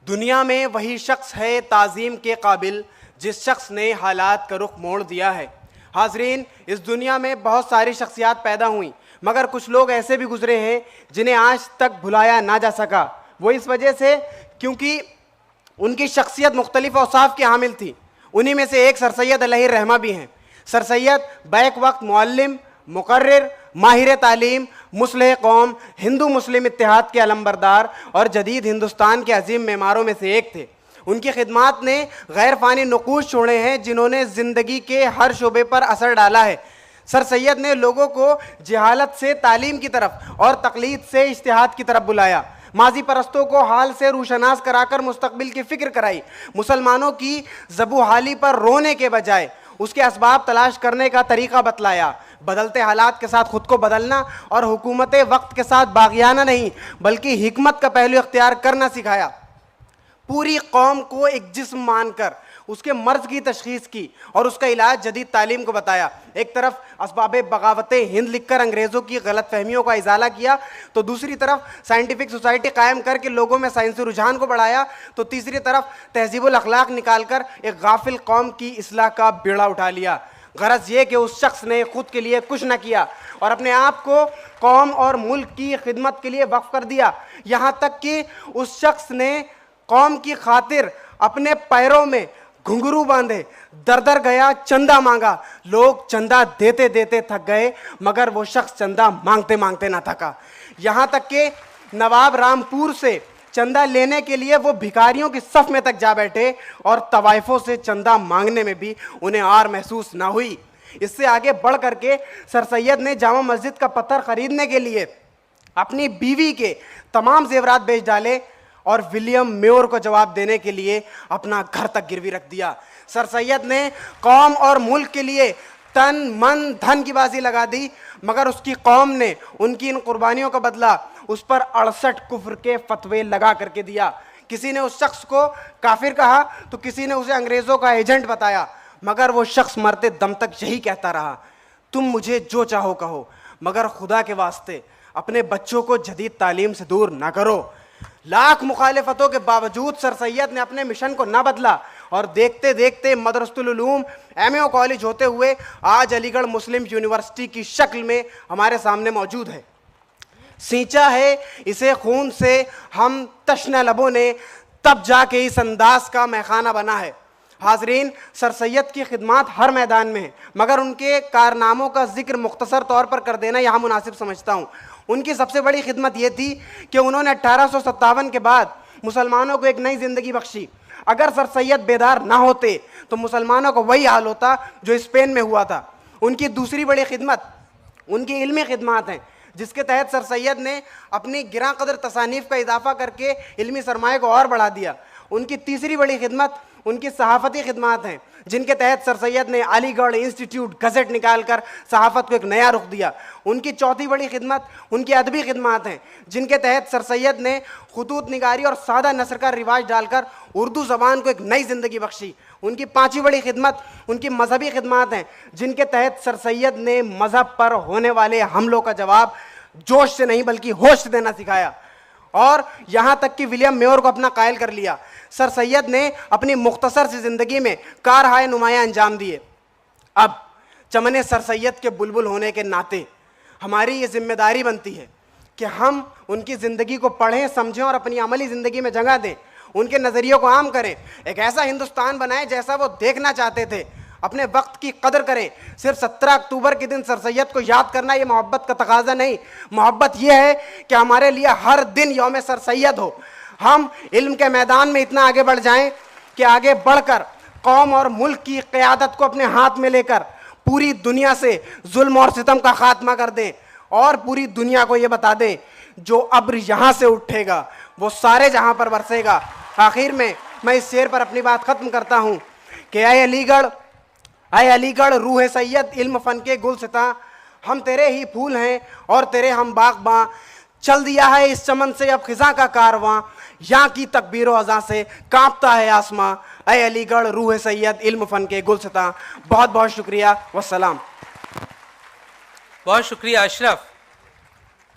दुनिया में वही शख्स है ताज़ीम के काबिल जिस शख्स ने हालात का रुख मोड़ दिया है। हाजरीन, इस दुनिया में बहुत सारी शख्सियात पैदा हुई, मगर कुछ लोग ऐसे भी गुजरे हैं जिन्हें आज तक भुलाया ना जा सका। वो इस वजह से क्योंकि उनकी शख्सियत मुख्तलिफ औसाफ की हामिल थी। उन्हीं में से एक सर सैयद अलैहि रहमा भी हैं। सर सैयद बैक वक्त मुअल्लिम, मुकर्रिर, माहिर तालीम, मुस्लिह कौम, हिंदू मुस्लिम इत्तेहाद के अलंबरदार और जदीद हिंदुस्तान के अजीम मेमारों में से एक थे। उनकी खिदमात ने गैर फ़ानी नकूश छोड़े हैं जिन्होंने ज़िंदगी के हर शोबे पर असर डाला है। सर सैयद ने लोगों को जहालत से तालीम की तरफ और तकलीद से इज्तिहाद की तरफ बुलाया। माजी परस्तों को हाल से रूशनास कराकर मुस्तकबिल की फ़िक्र कराई। मुसलमानों की ज़बूहाली पर रोने के बजाय उसके असबाब तलाश करने का तरीक़ा बतलाया। बदलते हालात के साथ ख़ुद को बदलना और हुकूमत वक्त के साथ बाग़ियाना नहीं बल्कि हिकमत का पहलू इख्तियार करना सिखाया। पूरी कौम को एक जिस्म मानकर उसके मर्ज़ की तशख़ीस की और उसका इलाज जदीद तालीम को बताया। एक तरफ असबाब बगावत हिंद लिखकर अंग्रेज़ों की गलत फहमियों का इजाला किया, तो दूसरी तरफ साइंटिफिक सोसाइटी कायम करके लोगों में साइंसी रुझान को बढ़ाया, तो तीसरी तरफ तहजीबुल अखलाक निकाल कर एक गाफिल कौम की इस्लाह का बेड़ा उठा लिया। गरज ये कि उस शख्स ने खुद के लिए कुछ न किया और अपने आप को कौम और मुल्क की खिदमत के लिए वक्फ कर दिया। यहाँ तक कि उस शख्स ने कौम की खातिर अपने पैरों में घुंघरू बांधे, दर दर गया, चंदा मांगा। लोग चंदा देते देते थक गए, मगर वो शख्स चंदा मांगते मांगते ना थका। यहाँ तक कि नवाब रामपुर से चंदा लेने के लिए वो भिखारियों की सफ में तक जा बैठे और तवाइफों से चंदा मांगने में भी उन्हें आर महसूस ना हुई। इससे आगे बढ़ करके सर सैयद ने जामा मस्जिद का पत्थर खरीदने के लिए अपनी बीवी के तमाम जेवरात बेच डाले और विलियम म्योर को जवाब देने के लिए अपना घर तक गिरवी रख दिया। सर सैयद ने कौम और मुल्क के लिए तन मन धन की बाजी लगा दी, मगर उसकी कौम ने उनकी इन कुर्बानियों का बदला उस पर 68 कुफ्र के फतवे लगा करके दिया। किसी ने उस शख्स को काफिर कहा तो किसी ने उसे अंग्रेज़ों का एजेंट बताया, मगर वो शख्स मरते दम तक यही कहता रहा, तुम मुझे जो चाहो कहो, मगर खुदा के वास्ते अपने बच्चों को जदीद तालीम से दूर ना करो। लाख मुखालिफतों के बावजूद सर सैयद ने अपने मिशन को ना बदला और देखते देखते मदरसतुल उलूम एमए कॉलेज होते हुए आज अलीगढ़ मुस्लिम यूनिवर्सिटी की शक्ल में हमारे सामने मौजूद है। सींचा है इसे खून से हम तश्ना लबों ने, तब जाके इस अंदाज का मैखाना बना है। हाजरीन, सर सैयद की खिदमात हर मैदान में है, मगर उनके कारनामों का जिक्र मुख्तसर तौर पर कर देना यहाँ मुनासिब समझता हूँ। उनकी सबसे बड़ी खिदमत ये थी कि उन्होंने 1857 के बाद मुसलमानों को एक नई ज़िंदगी बख्शी। अगर सर सैयद बेदार ना होते तो मुसलमानों को वही हाल होता जो स्पेन में हुआ था। उनकी दूसरी बड़ी खिदमत उनकी इल्मी खिदमात हैं, जिसके तहत सर सैयद ने अपनी गिरां कदर तसानीफ़ का इजाफा करके इल्मी सरमाए को और बढ़ा दिया। उनकी तीसरी बड़ी खिदमत उनकी सहाफ़ती खिदमात हैं, जिनके तहत सर सैयद ने अलीगढ़ इंस्टीट्यूट गज़ट निकाल कर सहाफ़त को एक नया रुख दिया। उनकी चौथी बड़ी खिदमत उनकी अदबी खिदमात हैं, जिनके तहत सर सैयद ने खुतूत निगारी और सादा नस्र का रिवाज डालकर उर्दू ज़बान को एक नई ज़िंदगी बख्शी। उनकी पाँचवीं बड़ी खिदमत उनकी मजहबी खिदमात हैं, जिनके तहत सर सैयद ने मज़हब पर होने वाले हमलों का जवाब जोश से नहीं बल्कि होश से देना सिखाया और यहाँ तक कि विलियम म्योर को अपना कायल कर लिया। सर सैयद ने अपनी मुख्तसर सी ज़िंदगी में कारहाय नुमाया अंजाम दिए। अब चमने सर सैयद के बुलबुल होने के नाते हमारी ये जिम्मेदारी बनती है कि हम उनकी ज़िंदगी को पढ़ें, समझें और अपनी अमली ज़िंदगी में जगह दें, उनके नज़रियों को आम करें, एक ऐसा हिंदुस्तान बनाएं जैसा वो देखना चाहते थे, अपने वक्त की कदर करें। सिर्फ 17 अक्टूबर के दिन सर सैयद को याद करना ये मोहब्बत का तकाजा नहीं, मोहब्बत ये है कि हमारे लिए हर दिन यौम सर सैयद हो। हम इल्म के मैदान में इतना आगे बढ़ जाएं कि आगे बढ़कर कौम और मुल्क की क़यादत को अपने हाथ में लेकर पूरी दुनिया से जुल्म और सितम का खात्मा कर दें और पूरी दुनिया को ये बता दें, जो अब्र यहाँ से उठेगा वो सारे जहाँ पर बरसेगा। आखिर में मैं इस शेर पर अपनी बात ख़त्म करता हूँ कि आए अलीगढ़ रूह सैयद इल्म फ़न के गुलसितां, हम तेरे ही फूल हैं और तेरे हम बाग़बां, चल दिया है इस चमन से अब खिज़ां का कारवां, यहाँ की तकबीर अज़ां से कांपता है आसमां। ऐ अलीगढ़ रूह सैयद इल्म फ़न के गुलसितां। बहुत बहुत शुक्रिया, वस्सलाम। बहुत शुक्रिया अशरफ।